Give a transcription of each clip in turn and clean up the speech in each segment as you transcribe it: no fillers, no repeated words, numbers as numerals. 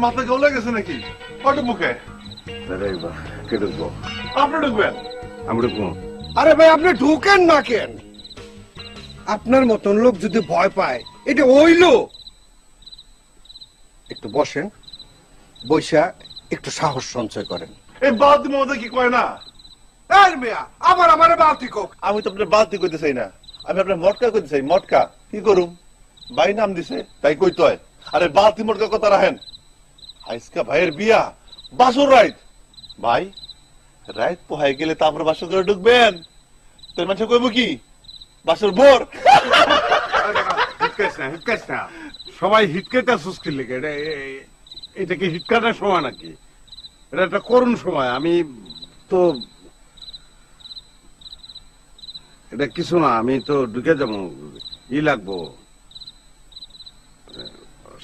মাথা গলে গেছে নাকি? কত মুখে কে ঢুকবো? আপনি ঢুকবেন? আমি ঢুকবো? আরে ভাই আপনি ঢুকেন না কেন? আপনার মতন লোক যদি ভয় পায় এটা হইলো। একটু বসেন, বৈশা একটু সাহস সঞ্চয় করেন। এই বালতি মধ্যে কি কয় না? এই মিয়া আবার আমারে বালতি কোক। আমি তো আপনার বালতি কইতে চাই না, আমি আপনার মটকা কইতে চাই। মটকা কি করুম? ভাই নাম দিছে তাই কইতে হয়। আরে বালতি মটকা কথা রাখেন। আজকা ভাইয়ের বিয়া, বাসর রাইত। ভাই রাইত পোহাই গেলে তো আমরা বাসর করে ঢুকবেন। তোর মানুষ কইব কি বাসর ভোর? সবাই হিটকেটা সুস্কি লেগে এটা কি হিটকাটার সময় নাকি? এটা একটা করুণ সময়। আমি তো এটা কিছু না, আমি তো ঢুকে যাবো। ই লাগবো,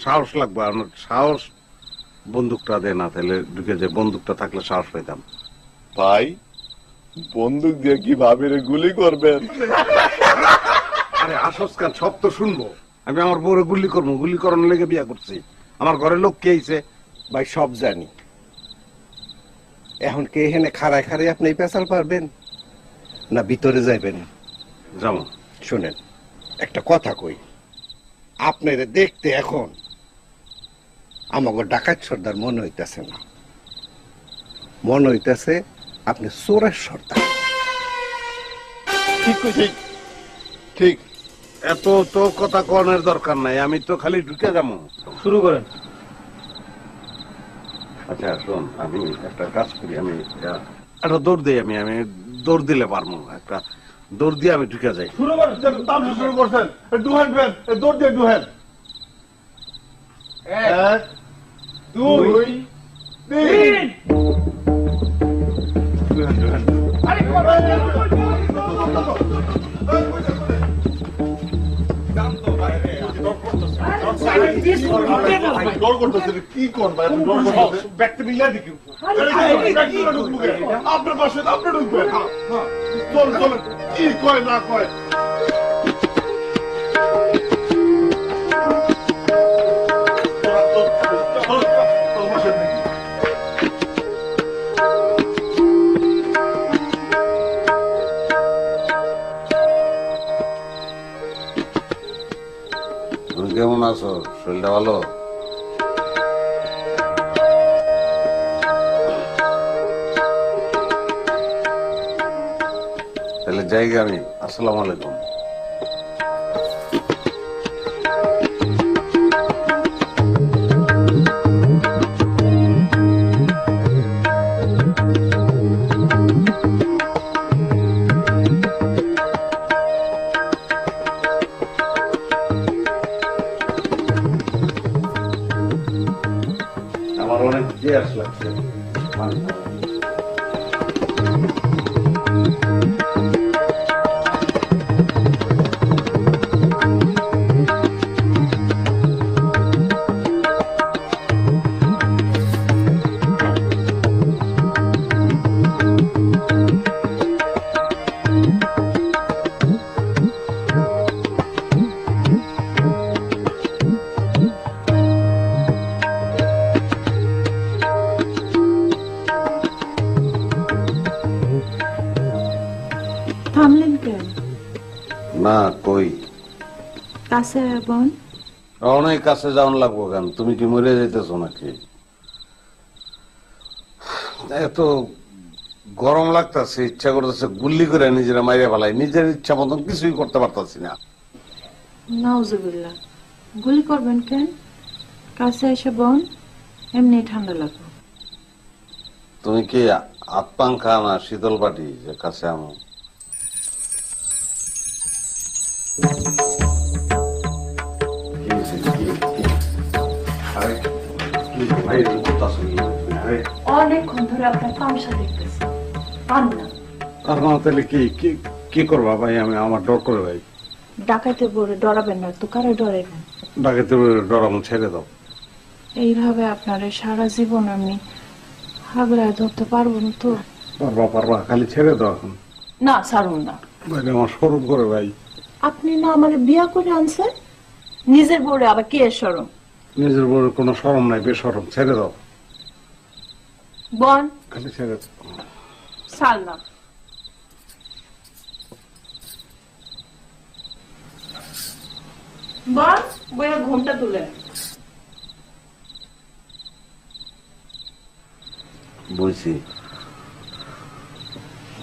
সাহস লাগবে। আমার সাহস বন্দুকটা দে না, তাহলে ঢুকে যে বন্দুকটা থাকলে সাহস পাইতাম। ভাই বন্দুক দিয়ে কি ভাবিরে গুলি করবেন? আরে আসস খান, সব তো শুনবো। আমি আমার বউরে গুলি করবো? গুলি করানোর লেগে বিয়া করছি। আমার ঘরের লোক কে আইছে? ভাই সব জানি। এখন কে এখানে খাড়ায় খাড়ায় আপনি পেঁচাল পারবেন না ভিতরে যাইবেন? যেমন শুনেন একটা কথা কই, আপনারে দেখতে এখন আমাকে ডাকাত সর্দার মনে হইতেছে না, মনে হইতেছে আপনি চোরের সর্দার। ঠিক কইছি, ঠিক। এত তো কথা কনের দরকার নাই, আমি তো খালি ঢুকে যাবো। শুরু করেন। আচ্ছা শোন, আমি একটা কাজ করি, আমি একটা দৌড় দিই। আমি দৌড় দিলে পারবো, একটা দৌড় দিয়ে আমি ঢুকে যাই। শুরু করেন। তামসা শুরু করছেন, ডুহেন ফেন, দৌড় দিয়ে ডুহেন। 1 2 3 কি করবেন? আপনার পাশে আপনি ঢুকবেন। চল চল, কি কয় না কয়। তুমি কেমন আছো? শরীরটা ভালো? তাহলে জায়গা আমি। আসসালামু আলাইকুম। আমার অনেক পিয়াস লাগছে। থামলেন কেন? না কই কাছে বোন? অনেক কাছে যাওয়ান লাগবো কেন? তুমি কি মরে যাইতেছো নাকি? এত গরম লাগতেছে, ইচ্ছা করতেছে গুল্লি করে নিজেরা মাইরে ফেলাই। নিজের ইচ্ছা মতন কিছুই করতে পারতাছি না। নাউজুবিল্লাহ, গুলি করবেন কেন? কাছে এসে বোন, এমনি ঠান্ডা লাগবে। তুমি কি আতপাঙ্খা না শীতল পাটি যে কাছে আমো? অনেকক্ষণ ধরে আপনার তামসা দেখতেছি, পান না। আর না তাহলে কি করবা ভাই? আমি আমার ডর করে ভাই। ডাকাইতে বলে ডরাবেন না তো, কারে ডরাইবেন? ডাকাইতে ডরাবো, ছেড়ে দাও। এইভাবে আপনার সারা জীবন আমি হাগড়ায় ধরতে পারবো না তো। পারবা, খালি ছেড়ে দাও এখন। না ছাড়ুন না ভাই, আমার শরম করে ভাই। আপনি না আমার বিয়া করে আনছেন, নিজের বউরে আবার কে শরম? নিজের বউর কোনো শরম নাই, বেশরম, ছেড়ে দাও, বল খালি ছেড়ে দাও। সালনা বল বইয়া ঘুমটা তুলে বলছি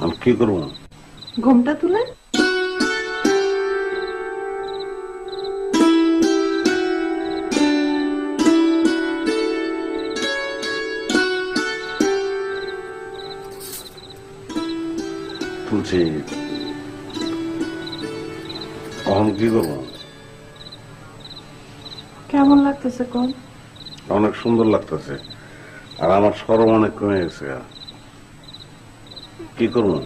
আমি কি করবো? ঘুমটা তুলে তুলছি, এখন কি করবো? কেমন লাগতেছে কোন? অনেক সুন্দর লাগতেছে, আর আমার শরম অনেক কমে গেছে। কি করবো?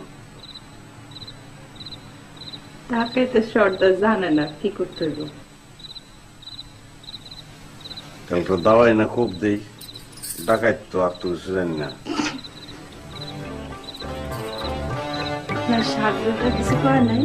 ঢাকাইতে সর্দার জানে না কি করতে হইব। তাহলে তো দাওয়াই না খুব দেই, ডাকাইত তো আর তো কিছু জানি না। আপনার সাগরটা কিছু করে নাই?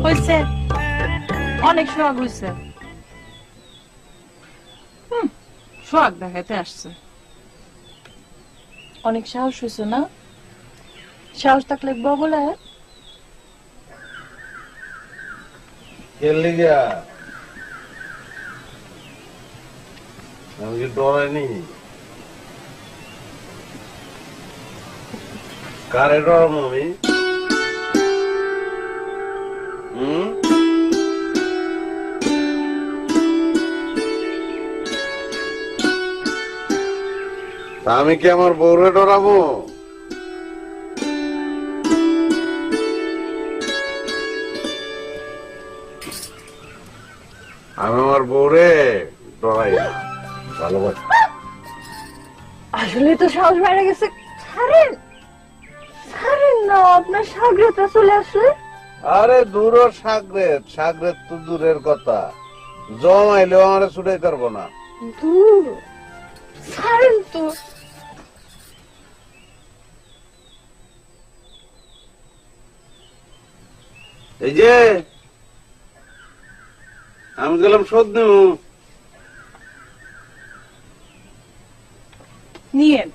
হয়েছে, অনেক সোহাগ হয়েছে। সোহাগ দেখাতে আসছে। অনেক সাহস হয়েছে না? সাহস থাকলে বলে। আমি কি ডরাইনি? কারে ডরাবো আমি? আমি কি আমার বউরে ডরাবো? আমি আমার বউরে ডরাই না, ভালোবাসি। আসলে তো সাহস বাইরে গেছে। ছাড়েন ছাড়েন না, আপনার সাগরতা চলে আসলে। আরে দূর সাগরেত, সাগরেত তো দূরের কথা, জমাইলেও আমরা ছুটাই পারবো না। দূর ছাড়েন তো। এই যে আমি গেলাম শোধ নেব। নিয়েন,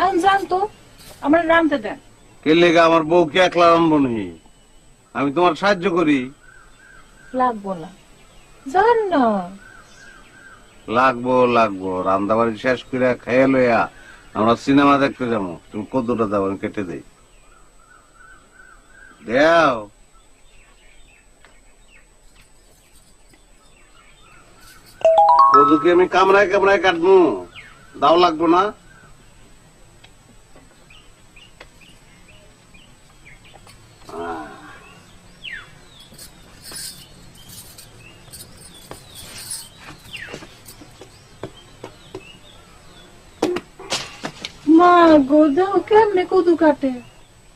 আমি জানতো আমার রামতে দেন। কে লেগে আমার বউকে একলা রানবো নি? আমি তোমার সাহায্য করি। লাগবো না, জান না। লাগবো লাগবো, রান্না বাড়ি শেষ করে খেয়ে লইয়া আমরা সিনেমা দেখতে যাবো। তুমি কতটা দাও আমি কেটে দেই। দেও কদু কি আমি কামড়ায় কামড়ায় কাটবো? দাও লাগবো না? মা গো দাও কেমনে কদু কাটে?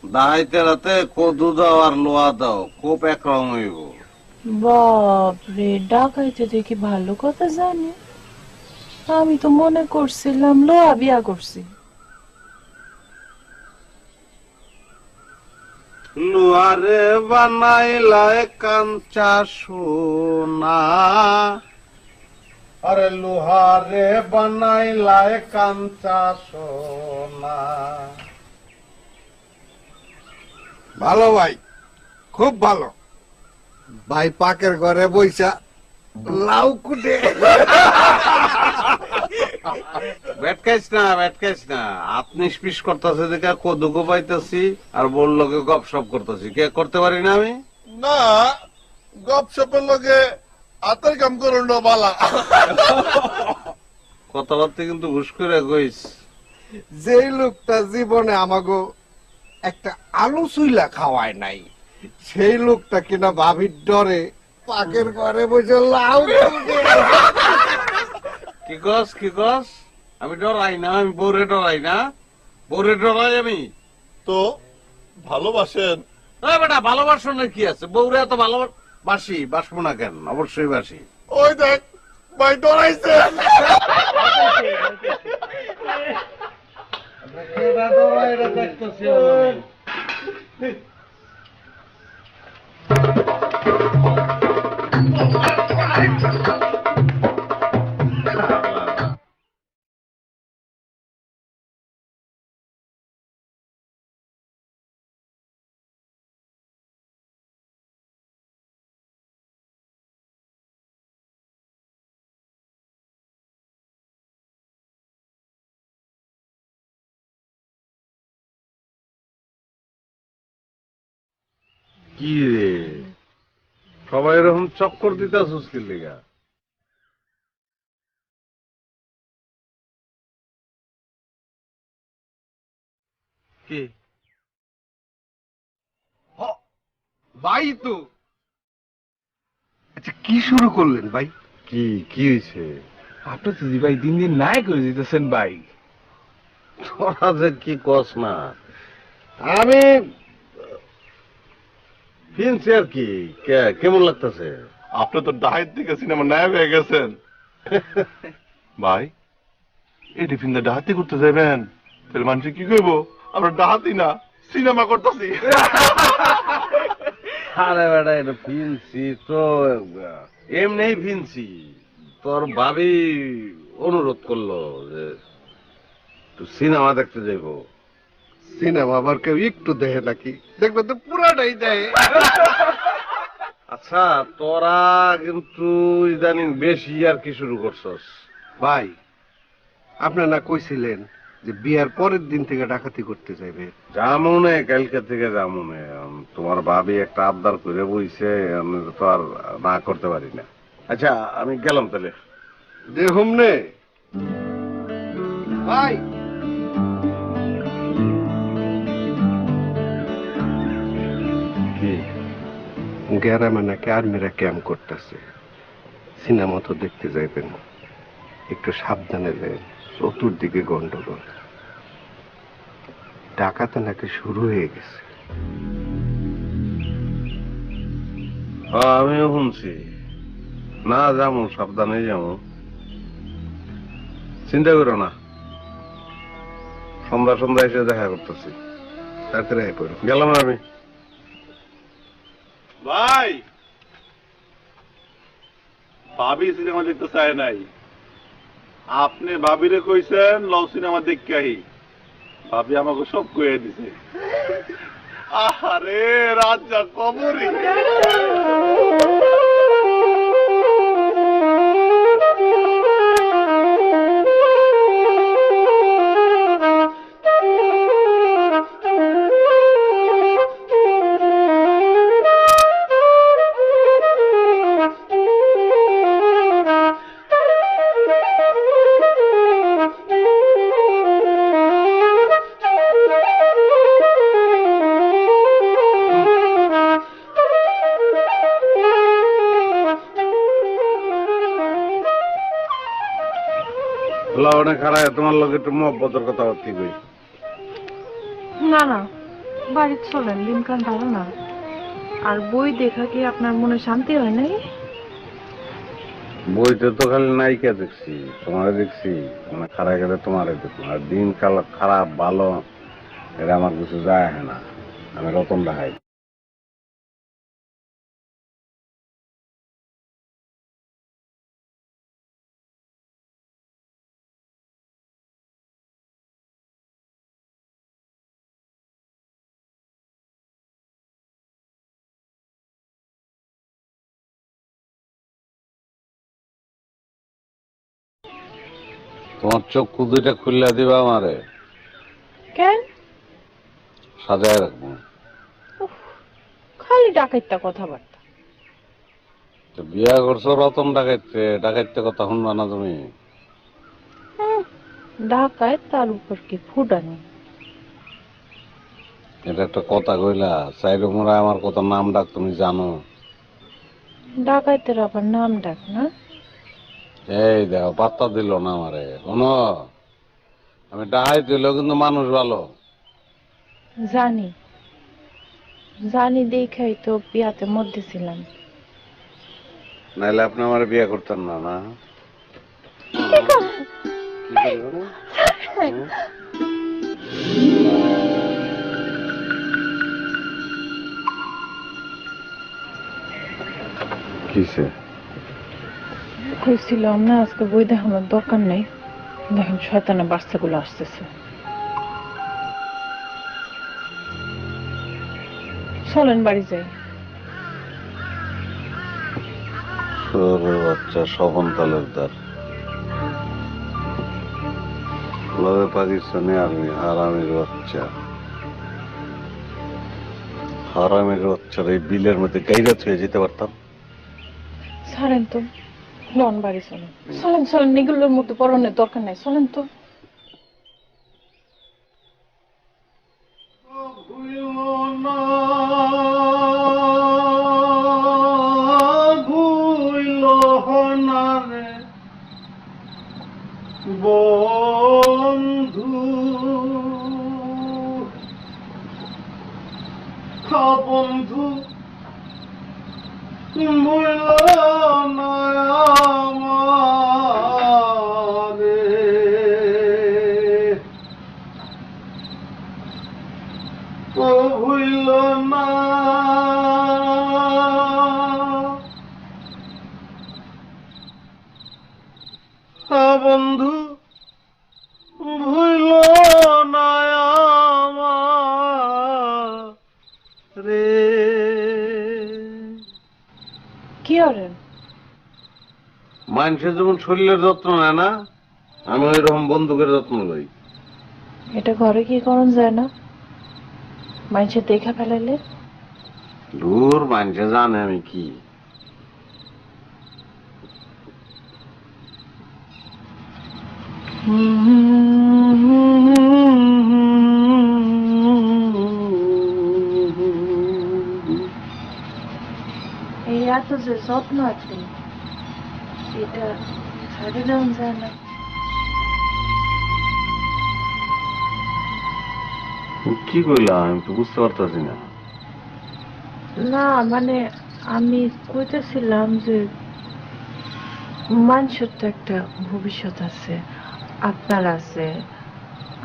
দাইতে রাতে কদু দাও আর লোয়া দাও, খুব একরকম হইব। বাপরে, ডাকাইতে দেখি ভালো কথা জানে। আমি তো মনে করছিলাম লোয়া বিয়া করছি। লোহারে বানাইলায় কাঞ্চা সোনা, আরে লোহারে বানাইলায় কাঞ্চা সোনা। ভালো ভাই, খুব ভালো। ভাই পাকের ঘরে বইসা লাউ কুটে। বেটকাইস না, বেটকাইস না। আপনি স্পিস করতেছে দেখে কদুকো পাইতেছি আর বললো গপ সপ করতেছি। কে করতে পারি না আমি? না, গপসপের লগে আতার কাম করুন না বালা। কথাবার্তা কিন্তু ঘুষ করে কইস। যেই লোকটা জীবনে আমাগো একটা আলু চুইলা খাওয়ায় নাই, সেই লোকটা কিনা ভাবির ডরে পাকের ঘরে বসে লাউ কুটে। কি কস, কি কস? আমি ডরাই না, আমি বউরে ডরাই না। বউরে ডরাই আমি? তো ভালোবাসেন? বেটা ভালোবাসনের কি আছে? বউরে এত ভালোবাসি, বাসবো না কেন? অবশ্যই বাসি। ওই দেখ ভাই ডরাইছে। কি রে, সবাই এরকম চক্কর দিতেছিস কি লেগা? কি ভাই তো আচ্ছা, কি শুরু করলেন ভাই? কি কি হয়েছে? আপনি তো ভাই দিন দিন নায়ক হয়ে যেতেছেন ভাই। তোরা যে কি কস না, আমি ফিনছি আর কি। কেমন লাগতেছে? আপনি তো ডাহাইত থেকে সিনেমা নায়ক হয়ে গেছেন। ভাই এই টিফিনটা ডাহাতি করতে যাবেন, তাহলে মানুষ কি কইব? আমরা ডাহাতি না, সিনেমা করতেছি। আরে বেটা, এটা ফিনছি তো এমনি ফিনছি। তোর ভাবি অনুরোধ করলো যে সিনেমা দেখতে যাইবো। সিনেমা আবার কেউ একটু দেখে নাকি? দেখবে তো পুরাটাই দেয়। আচ্ছা, তোরা কিন্তু ইদানিং বেশি আর কি শুরু করছস। ভাই আপনার না কইছিলেন যে বিয়ার পরের দিন থেকে ডাকাতি করতে যাইবে? জামুনে কালকে থেকে জামুনে। তোমার ভাবি একটা আবদার করে বইছে, আমি তো আর না করতে পারি না। আচ্ছা আমি গেলাম তাহলে। দেখুম নে ভাই। কি গ্যারামে নাকি আর্মিরা ক্যাম্প করতেছে, সিনেমা তো দেখতে যাইবেন, একটু সাবধানে যাবেন, চতুর্দিকে গন্ডগোল, ডাকাতে নাকি শুরু হয়ে গেছে। আমিও শুনছি। না যাবো, সাবধানে যাবো, চিন্তা করো না। সন্ধ্যা সন্ধ্যা এসে দেখা করতেছি। তাড়াতাড়ি আয় পড়ো। গেলাম আমি। ভাই ভাবি সিনেমা দেখতে চায় নাই, আপনি ভাবিরে কইছেন লও সিনেমা দেখতে আহি। ভাবি আমাকে সব কইয়া দিছে। আরে রাজা কবরী। অনেক খারাপ, তোমার লোক একটু মহব্বতের কথা কি কই। না না, বাড়িতে চলেন, দিনকাল ভালো না। আর বই দেখা কি আপনার মনে শান্তি হয় নাই? বইতে তো খালি নায়িকা দেখছি, তোমারে দেখছি, মানে খারাপ গেলে তোমারে দেখো। আর দিন কাল খারাপ ভালো এটা আমার কিছু যায় আসে না, আমি রতন দেখাই। তোমার চক্ষু দুইটা খুললা দিবা আমারে, কেন? সাজায় রাখবো। উফ, খালি ডাকাইতা কথাবার্তা। তো বিয়া করছো রতন ডাকাইতে, ডাকাইতে কথা শুনবা না তুমি? ডাকায় তার উপর কি ফুটানি। এটা একটা কথা কইলা, চাইলে মোরা আমার কত নাম ডাক তুমি জানো? ডাকাইতের আবার নাম ডাক না? এই দেখো পাত্তা দিল না আমারে, শোনো আমি ডাহাই দিল কিন্তু মানুষ ভালো। জানি, জানি দেখাই তো বিয়াতে মধ্যে ছিলাম। নাইলে আপনি আমার বিয়ে করতেন না, না? কি কর? কি করবেন? হুম? কিসে? কইছিলাম না আজকে বই দেখানোর দরকার নেই। দেখেন শয়তানের বাচ্চাগুলো আসতেছে। চলেন বাড়ি যাই। শুয়োরের বাচ্চা, স্বপন তালুকদার, লবে পাকিস্তানি আর্মি, হারামির বাচ্চা, হারামির বাচ্চার এই বিলের মধ্যে গাইরা থুয়ে যেতে পারতাম। ছাড়েন তো, লন বাড়ি চলেন। চলেন চলেন, এগুলোর মধ্যে পড়ানোর দরকার নাই, চলেন তো। বন্ধু বন্ধু ভুল না আমারে, ও ভুল না বন্ধু, ভুল না আমারে। কি করেন? মানুষের যেমন শরীরের যত্ন নেয় না, আমি ওই রকম বন্দুকের যত্ন লই। এটা ঘরে কি করন যায় না? মানুষের দেখা ফেলাইলে? দূর, মানুষে জানে আমি কি। এই এত যে যত্ন আছে, এটা ছাড়ে দেওয়া যায় না। কি কইলাম আমি তো বুঝতে পারতেছি না। না মানে আমি কইতেছিলাম যে মানুষের তো একটা ভবিষ্যৎ আছে, আপনার আছে,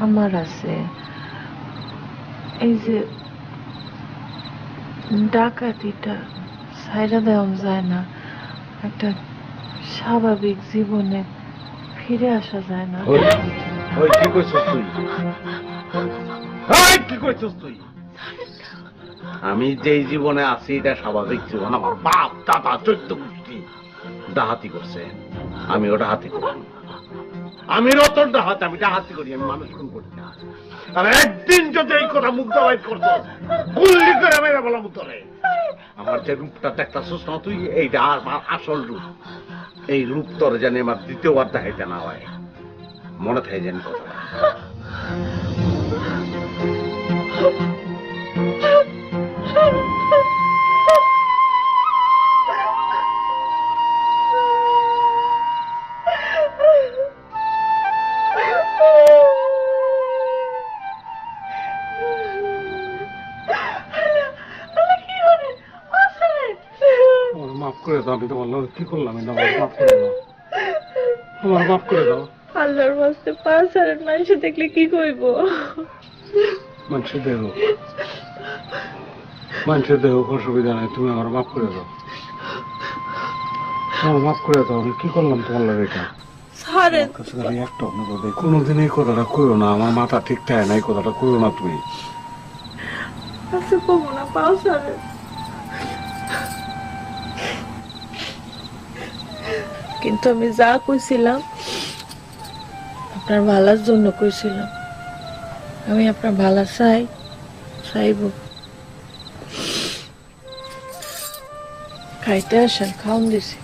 আমার আছে। এই যে ডাকাতিটা ছাইড়া দেওয়া যায় না, একটা স্বাভাবিক জীবনে ফিরে আসা যায় না। ওই কি কইছস তুই? কি কইছস তুই? আমি যেই জীবনে আছি এটা স্বাভাবিক জীবন। আমার বাপ দাদা 14 গোষ্ঠী ডাহাতি করছে, আমি ওটা হাতি করি। আমি রতন ডাহাত, আমি ডাহাতি করি, আমি মানুষ খুন করি না। আর একদিন যদি এই কথা মুখ দাবাই করতো, গুল্লি করে মেরে বললাম তোরে। আমার যে রূপটা দেখতাছিস না তুই, এইটা আমার আসল রূপ। এই রূপ তোর জানি আমার দ্বিতীয়বার দেখাইতে না হয়, মনে থাকে জানি কথাটা। করে দাও, আমি তোমার লগে কি করলাম, এটা আমার মাফ করে দাও, আমার মাফ করে দাও। আল্লাহর বাস্তে পাঁচ হাজার মানুষ দেখলে কি কইব? মানুষের দেহ অসুবিধা নাই, তুমি আমার মাফ করে দাও, আমার মাফ করে দাও। আমি কি করলাম তোমার লগে এটা? ছাড়েন। একটা অনুরোধ, কোনোদিন এই কথাটা কইও না, আমার মাথা ঠিক থাকে না, এই কথাটা কইও না তুমি। আচ্ছা কমো না, পাও ছাড়েন। কিন্তু আমি যা কইছিলাম আপনার ভালার জন্য কইছিলাম। আমি আপনার ভালা চাইব। খাইতে আসেন, খাওন দিছি।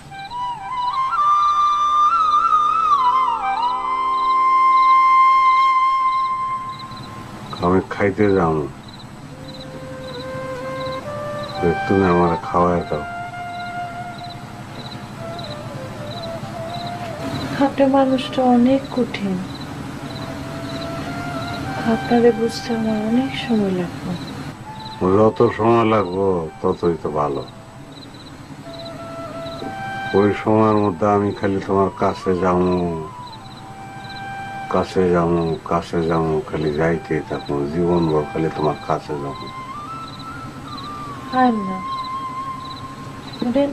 আমি খাইতে যাও, তুমি আমার খাওয়াই দাও। আপনার মানুষটা অনেক কঠিন, আপনারে বুঝতে আমার অনেক সময় লাগবে। যত সময় লাগবো ততই তো ভালো। ওই সময়ের মধ্যে আমি খালি তোমার কাছে যাবো, খালি যাইতেই থাকবো, জীবন ভর খালি তোমার কাছে যাবো। আর না শুনেন,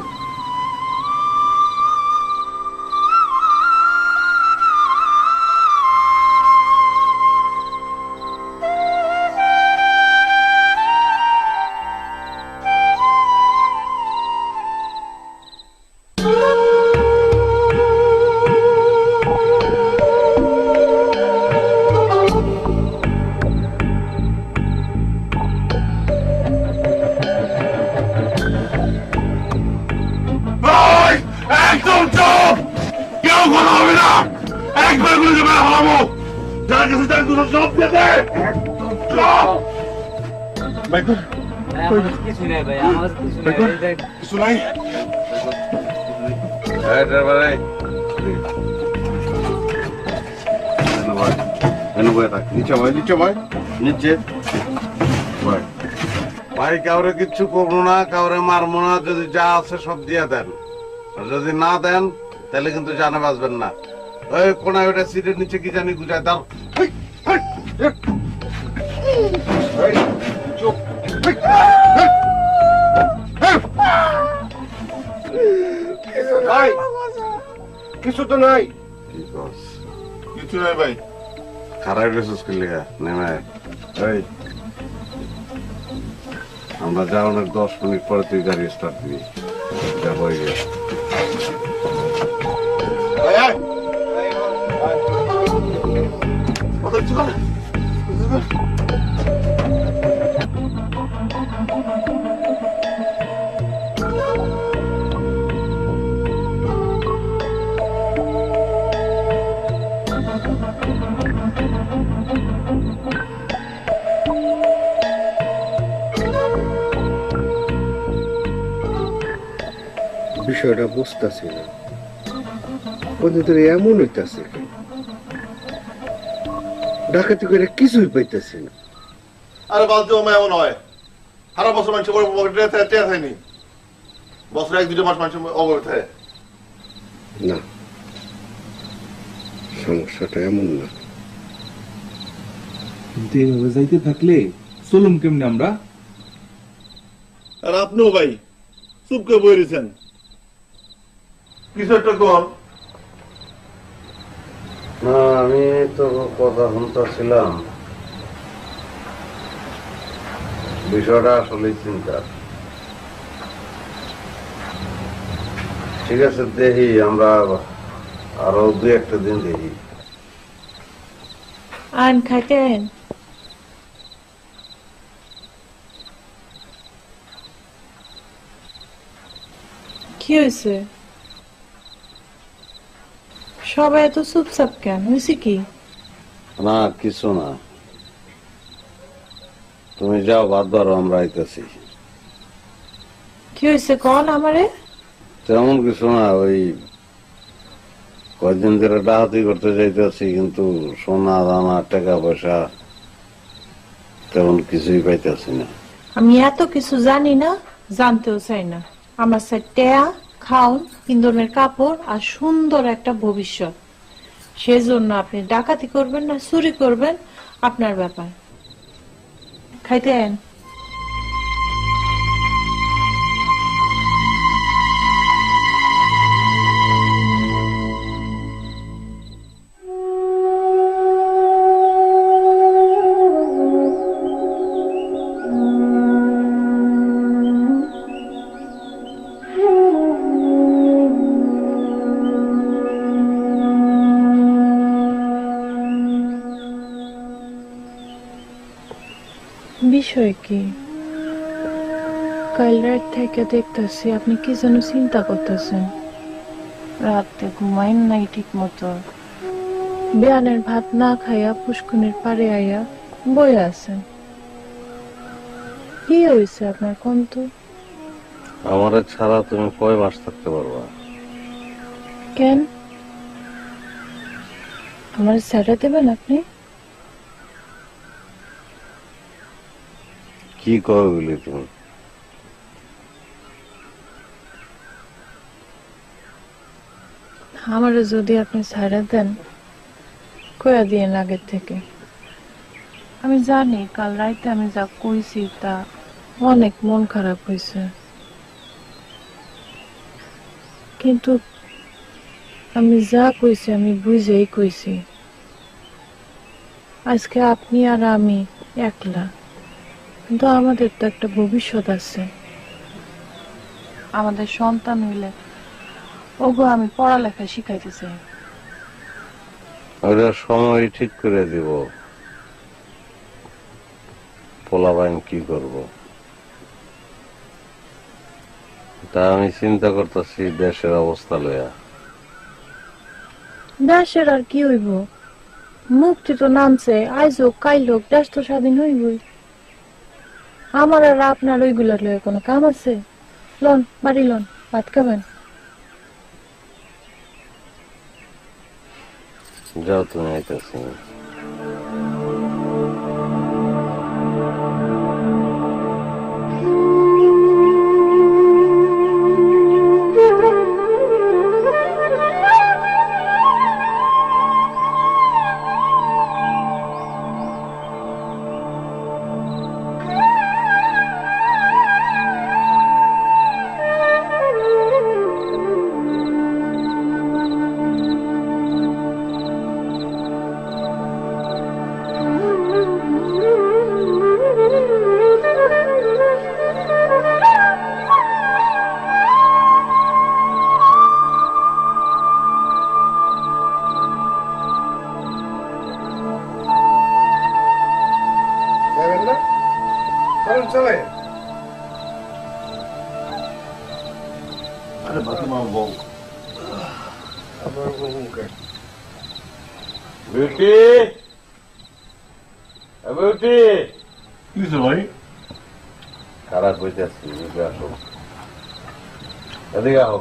একদম চুপ, কেউ কথা হবে না, একবার করে যাবে হারাবো, যার কাছে যার কথা সব দিয়ে দে। একদম চুপ। কিছু নাই ভাই, আমার কিছু নাই। কিছু নাই? ভাই কাউরে কিচ্ছু করবো না, কাউরে মারবো না, যদি যা আছে সব দিয়ে দেন, আর যদি না দেন তাহলে কিন্তু জানে বাঁচবেন না। ওই কোনায় ওটা সিটের নিচে কি জানি গুজায় দাও। কিছু তো নাই। কি করছ? কিছু নাই ভাই। খারাপ রেসুস করলি নেমে। এই আমরা যাওয়ার 10 মিনিট পরে তুই গাড়ি স্টার্ট দিবি, যাবো। বিষয়টা বুঝতেছি না, এমন হইতাছে, ডাকাতি করে কিছুই পাইতেছি না। আরে বালতি ওমা এমন হয়, সারা বছর মানুষ টেয়া থাকেনি, বছরে 1-2 মাস মানুষ অবৈধ থাকে না, সমস্যাটা এমন না। কিন্তু এইভাবে যাইতে থাকলে চলুম কেমনে আমরা? আর আপনিও ভাই চুপ করে বই রয়েছেন, কিছু একটা কর। না, আমি তো কথা শুনতেছিলাম, বিষয়টা আসলে চিন্তা। ঠিক আছে, দেখি আমরা আরো 2-1 দিন দেখি। আন খাইতেন। কি হয়েছে? সবাই এত চুপচাপ কেন? হয়েছে কি? না, কিছু না, তুমি যাও, বাদ ধরো, আমরা আইতেছি। কি হয়েছে কন আমারে? তেমন কিছু না, ওই কয়েকদিন ধরে ডাকাতি করতে যাইতেছি, কিন্তু সোনা দানা টাকা পয়সা তেমন কিছুই পাইতেছি না। আমি এত কিছু জানি না, জানতেও চাই না। আমার সাথে টেয়া খাওন, ইন্ধনের কাপড় আর সুন্দর একটা ভবিষ্যৎ। সেজন্য আপনি ডাকাতি করবেন না চুরি করবেন আপনার ব্যাপার। খাইতে আইন। বিষয় কি? কাল রাত থেকে দেখতেছি আপনি কি যেন চিন্তা করতেছেন। রাতে ঘুমাইন নাই ঠিক মতো, বেয়ানের ভাত না খাইয়া পুষ্কুনির পারে আইয়া বয়ে আছেন। কি হয়েছে আপনার কোন তো? আমার ছাড়া তুমি কয় মাস থাকতে পারবা? কেন আমার ছেড়ে দেবেন আপনি? কি করবি তুমি? আমার যদি আপনি ছেড়ে দেন কয়া দিয়ে আগের থেকে। আমি জানি কাল রাইতে আমি যা কইছি তা অনেক মন খারাপ হয়েছে, কিন্তু আমি যা কইছি আমি বুঝেই কইছি। আজকে আপনি আর আমি একলা, কিন্তু আমাদের তো একটা ভবিষ্যৎ আছে। আমাদের সন্তান হইলে ওগো আমি পড়ালেখা শিখাইতে চাই। ওটা সময় ঠিক করে দিব, পোলাবাইন কি করব তা আমি চিন্তা করতেছি দেশের অবস্থা লইয়া। দেশের আর কি হইব? মুক্তি তো নামছে, আইজ হোক কাইল হোক দেশ তো স্বাধীন হইবই। আমার আর আপনার ওইগুলা লয়ে কোনো কাম আছে? লন বাড়ি লন, ভাত খাবেন। যাও তুমি, আইতেছি। যাবেন না? চলেন চলেন। আরে বাতিমা বউ, আপনার মুখে বিউটি, বিউটি, কি হয়েছে ভাই? খারাপ হইতেছি, এদিকে আসো, এদিকে আহ।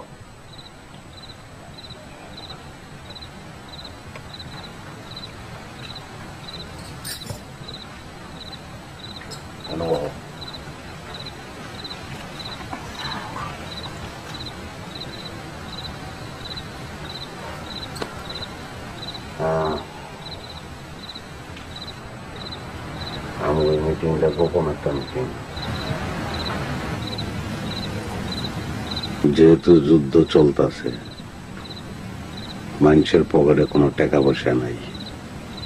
আমাদের মিটিংটা গোপন একটা মিটিং। যেহেতু যুদ্ধ চলতেছে, মানুষের পকেটে কোনো টাকা পয়সা নাই,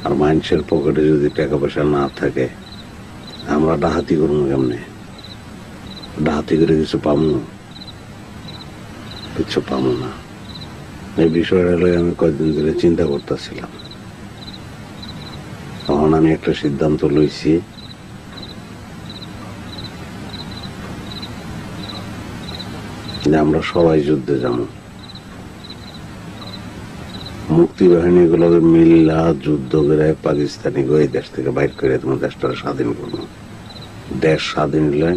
আর মানুষের পকেটে যদি টাকা পয়সা না থাকে আমরা ডাহাতি করবো কেমনে? ডাহাতি করে কিছু পাবো? কিছু পাবো না। এই বিষয়টা লয়ে আমি কয়েকদিন ধরে চিন্তা করতেছিলাম। তখন আমি একটা সিদ্ধান্ত লইছি, যে আমরা সবাই যুদ্ধে যাবো। মুক্তিবাহিনী গুলোকে মিল্লা যুদ্ধ করে পাকিস্তানি এই দেশ থেকে বাইর করে তোমার দেশটা স্বাধীন করবো। দেশ স্বাধীন হলে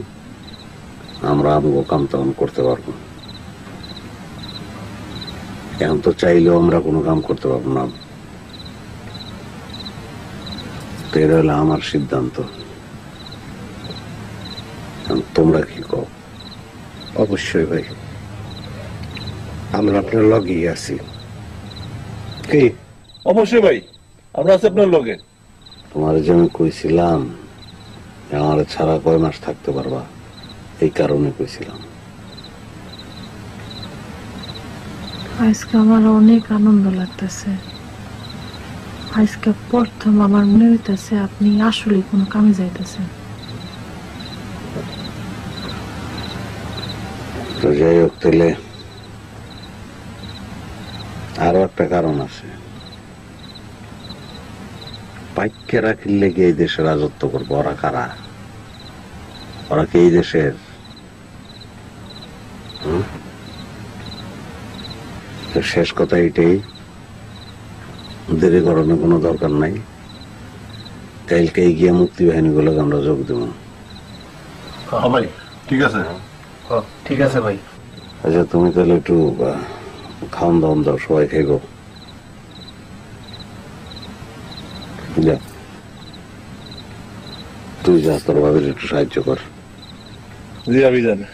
আমরা আমগো কাম তখন করতে পারবো। এখন তো চাইলেও আমরা কোনো কাম করতে পারবো না। তো এটা হলো আমার সিদ্ধান্ত। তোমরা কি কও? অবশ্যই ভাই, আমরা আপনার লগেই আছি। কি অবশ্যই ভাই, আমরা আছি আপনার লগে। তোমার যে আমি কইছিলাম আমার ছাড়া কয় মাস থাকতে পারবা, এই কারণে কইছিলাম। আজকে আমার অনেক আনন্দ লাগতেছে। আজকে প্রথম আমার মনে হইতেছে আপনি আসলে কোনো কামে যাইতেছেন। তো যাই হোক, তাহলে আরো একটা কারণ আছে। পাইকেরা কিনলে কি এই দেশে রাজত্ব করবো? ওরা কারা? ওরা কি এই দেশের? তো শেষ কথা এটাই, দেরি করানোর কোনো দরকার নাই। কালকে গিয়ে মুক্তি বাহিনী গুলো আমরা যোগ দেব। হ্যাঁ ভাই, ঠিক আছে। ঠিক আছে ভাই। আচ্ছা, তুমি তাহলে একটু খাওয়ান দাওয়ান দাও, সবাই খাইব। যা, তুই যা, তোর ভাবির একটু সাহায্য কর। জি আমি জানি।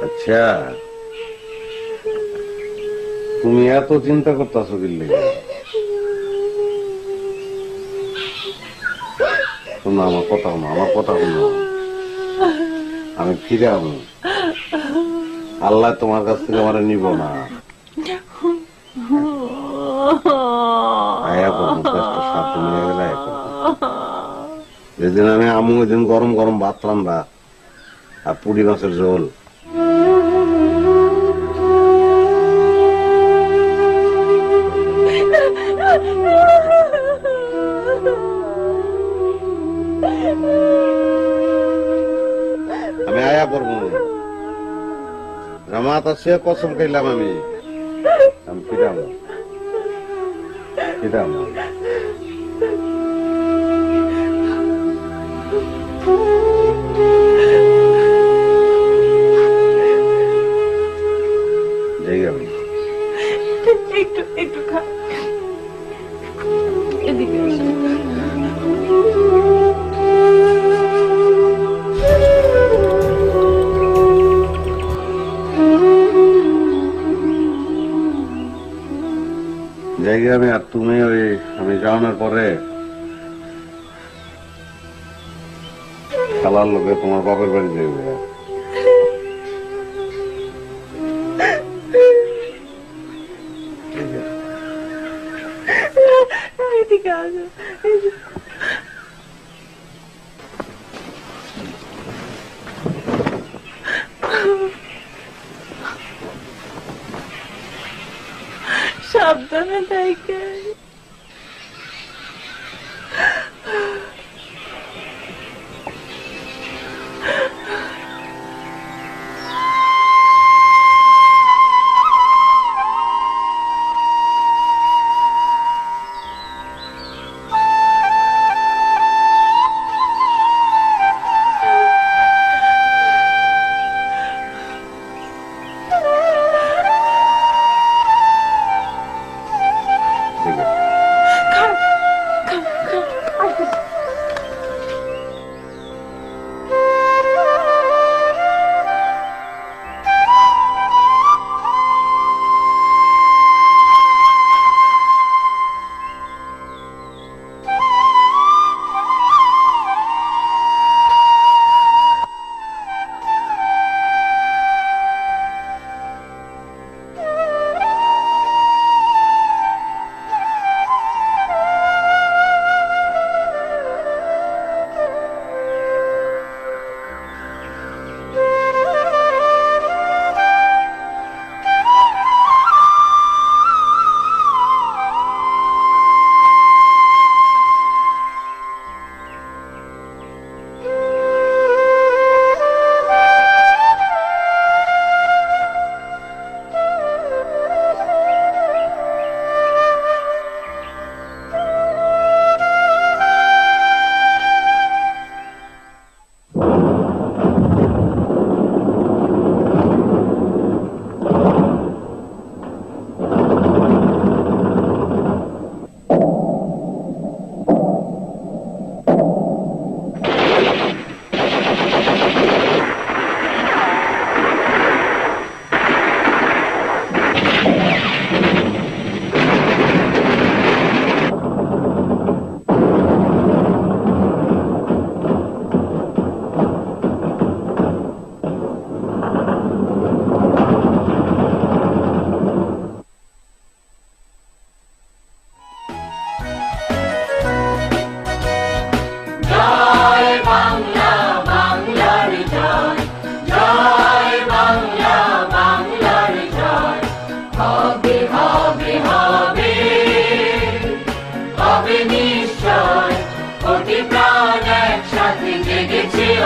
আচ্ছা, তুমি এত চিন্তা করতেছো কি লেগে? শোনো, আমার কথা শোনো, আমার কথা শোনো। আমি ফিরে আসবো। আল্লাহ তোমার কাছ থেকে আমার নিব না। আয়া করবো, কষ্ট সাথ নিয়ে গেলে আয়া করবো। যেদিন আমি আমু, ওই দিন গরম গরম ভাত রান্না আর পুরি মাছের ঝোল। আমি আয়া করবো। জামাত আছে, কসম খাইলাম আমি ফিরাম ফিরাম। একটু একটু খা, এদিকে আসো। জায়গা আমি, আর তুমি ওই আমি যাওয়ানোর পরে খালার লোকে তোমার বাপের বাড়ি যাবে। এদিকে আসো। সাবধানে থাকে। ঠিক আছে।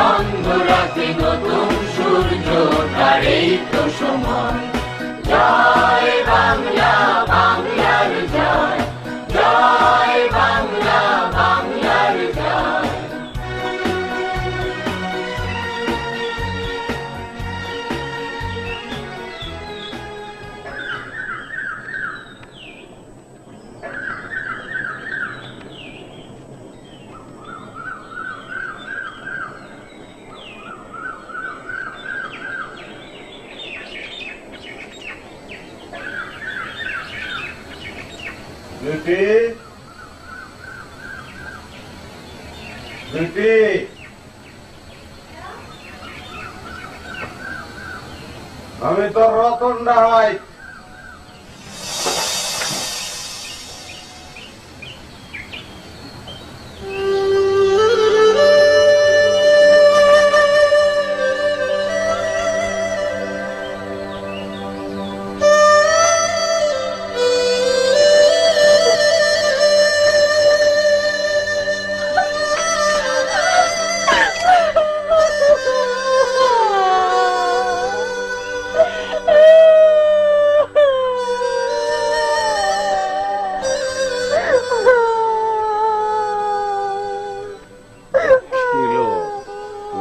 অন্ধরাতে নতুন সূর্য তারেই তো সময়। জয় বাংলা, বাংলার জয়, জয় বাংলা, বাংলার জয়। বিউটি, বিউটি, আমি তোর রতন ডাহাই।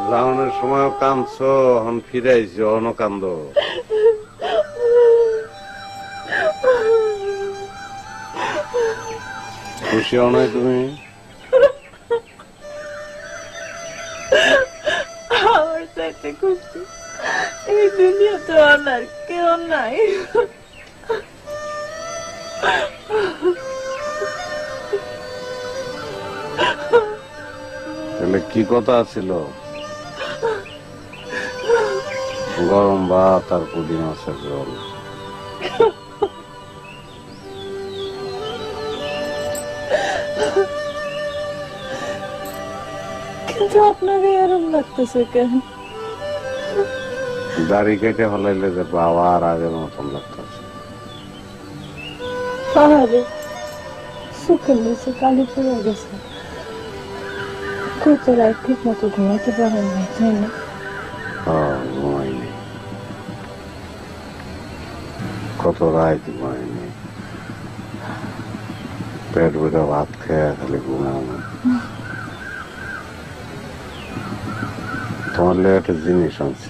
যাওয়ানোর সময় কাঁদছ, এখন ফিরাইছ অন কান্দ। খুশি হও নাই তুমি? আমার চাইতে খুশি এই দুনিয়াতে আর কেউ নাই। তাহলে কি কথা ছিল? গরম ভাত আর পুদিনা মাছের ঝোল। কিন্তু আপনাকে এরম লাগতেছে কেন? দাড়ি কেটে হলাইলে যে বাবা আর আগের মতন লাগতেছে। পাহাড়ে সুখের নিচে কালি পড়ে গেছে, কোচেরা ঠিক মতো ঘুমাতে পারেন না, তাই না? ঘুমাইনি, কত রাত ঘুমাইনি, পেট ভরে ভাত খেয়ে খালি ঘুমানো। তোমার লেগে একটা জিনিস আনছি।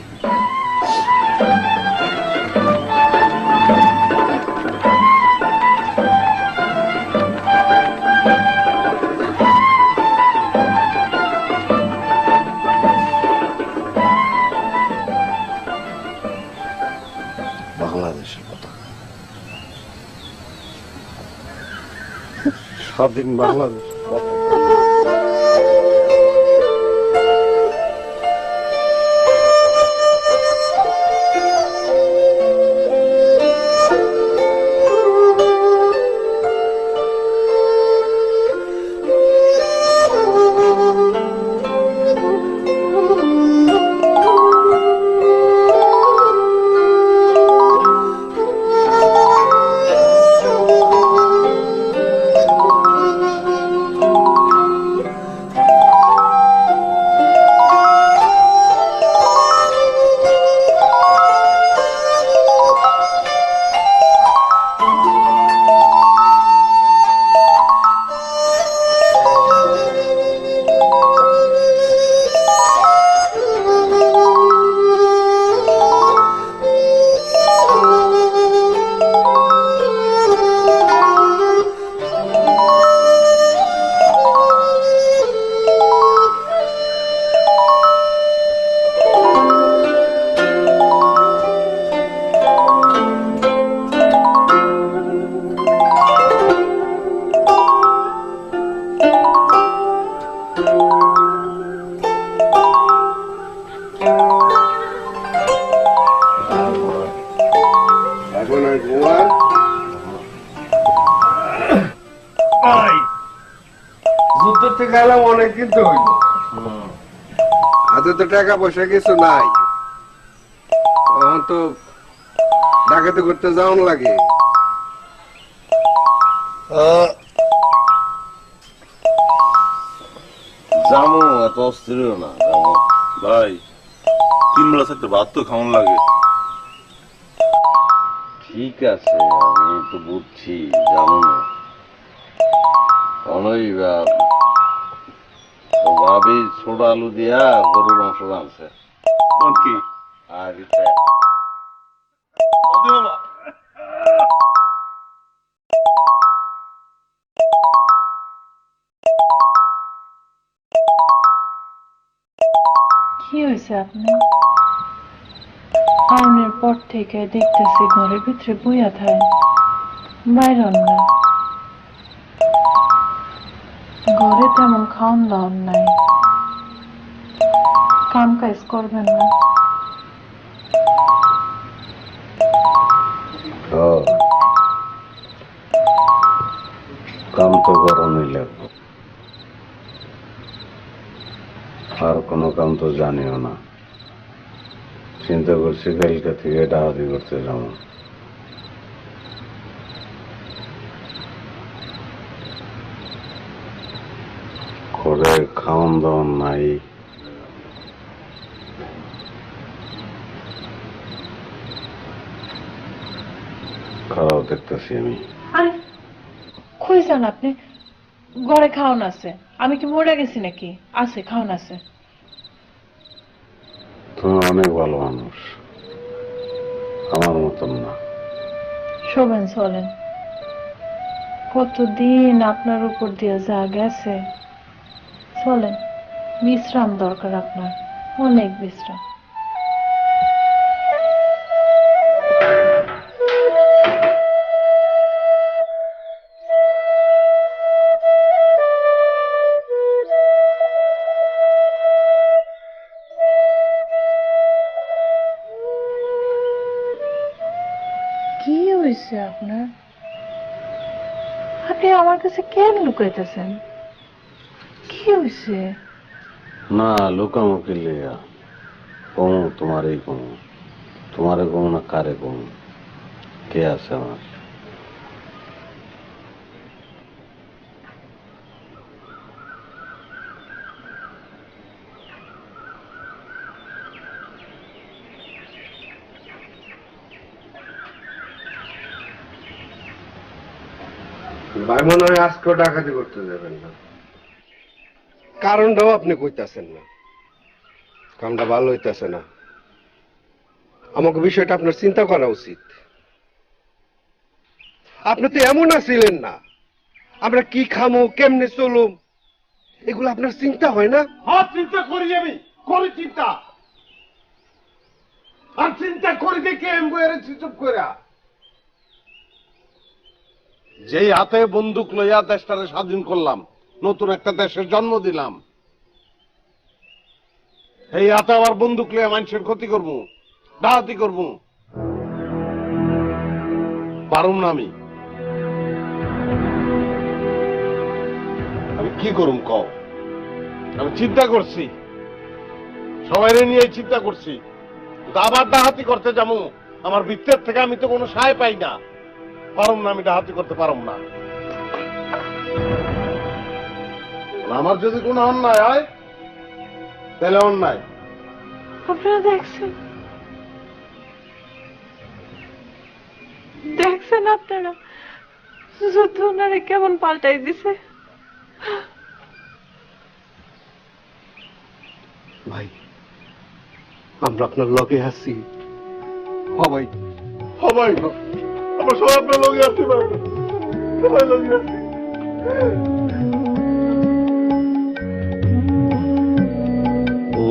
বাংলাদেশের কথা, স্বাধীন বাংলাদেশ। যুদ্ধ থেকে এলাম অনেক কিন্তু হইল, হাতে তো টাকা পয়সা কিছু নাই, তখন তো ডাকাতি করতে যাওয়ান লাগে। জামু, এত অস্থির না, জামু। ভাই 3 বেলা থাকতে ভাত তো খাওয়ান লাগে। ঠিক আছে, আমি তো বুঝছি, জানো না অনই ভাবি ছোট আলু দিয়া গরুর মাংস রাঁধছে। কোন কি আর এটা বলতে মামা কি হয়েছে আপনি? আউনের পর থেকে দেখতেছি ঘরের ভিতরে বইয়া থায়, বাইর হন না। ঘরে তেমন খাওন দাওন নাই, কাম কাজ করবেন না। কাম তো গরমই লাগবে, আর কোনো কাম তো জানিও না। চিন্তা করছি কালকে থেকে ডাহাতি করতে যাবো। করে খাওয়ান দাওয়ান নাই, খাওয়া দেখতেছি আমি। আরে কই যান আপনি? ঘরে খাওন আছে, আমি কি মরে গেছি নাকি? আছে, খাওন আছে। তুমি অনেক ভালো মানুষ, আমার মতন না। শোবেন, চলেন। কতদিন আপনার উপর দিয়ে যা গেছে, চলেন। বিশ্রাম দরকার আপনার, অনেক বিশ্রাম। কি হয়েছে আপনার? আপনি আমার কাছে কেন লুকাইতেছেন? কি হয়েছে? না লুকামুখি লিয়া কমু, তোমারই কমু। তোমারে কমু না কারে কমু? কে আছে আমার? ভাই মনে হয় আজকেও ডাকাতি করতে যাবেন না। কারণটাও আপনি কইতাছেন না, কামটা ভালো হইতাছে না। আমাকে বিষয়টা আপনার চিন্তা করা উচিত। আপনি তো এমন আছিলেন না, আমরা কি খামো কেমনে চলুম এগুলো আপনার চিন্তা হয় না? হ্যাঁ চিন্তা করি, আমি করি চিন্তা। আর চিন্তা করি দেখে চুপ করে যেই হাতে বন্দুক লইয়া দেশটারে স্বাধীন করলাম, নতুন একটা দেশের জন্ম দিলাম, এই হাতে আবার বন্দুক লইয়া মানুষের ক্ষতি করবো, ডাহাতি করবো, পারুম না। আমি কি করুম কও? আমি চিন্তা করছি, সবাইরে নিয়ে চিন্তা করছি, আবার ডাহাতি করতে যাবো, আমার ভিতর থেকে আমি তো কোনো সায় পাই না। পারুম না, আমি ডাহাতি করতে পারুম না। আমার যদি কোনো অন্যায় হয় তাহলে অন্যায়। আপনারা দেখছেন, দেখছেন আপনারা যুদ্ধ ওনারে কেমন পাল্টাই দিছে। ভাই আমরা আপনার লগে আছি। ভাই সবাই আমার সব আপনার লগে আসতে পারবে, সবাই লগে আসি। ও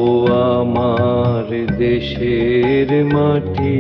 আমার দেশের মাটি।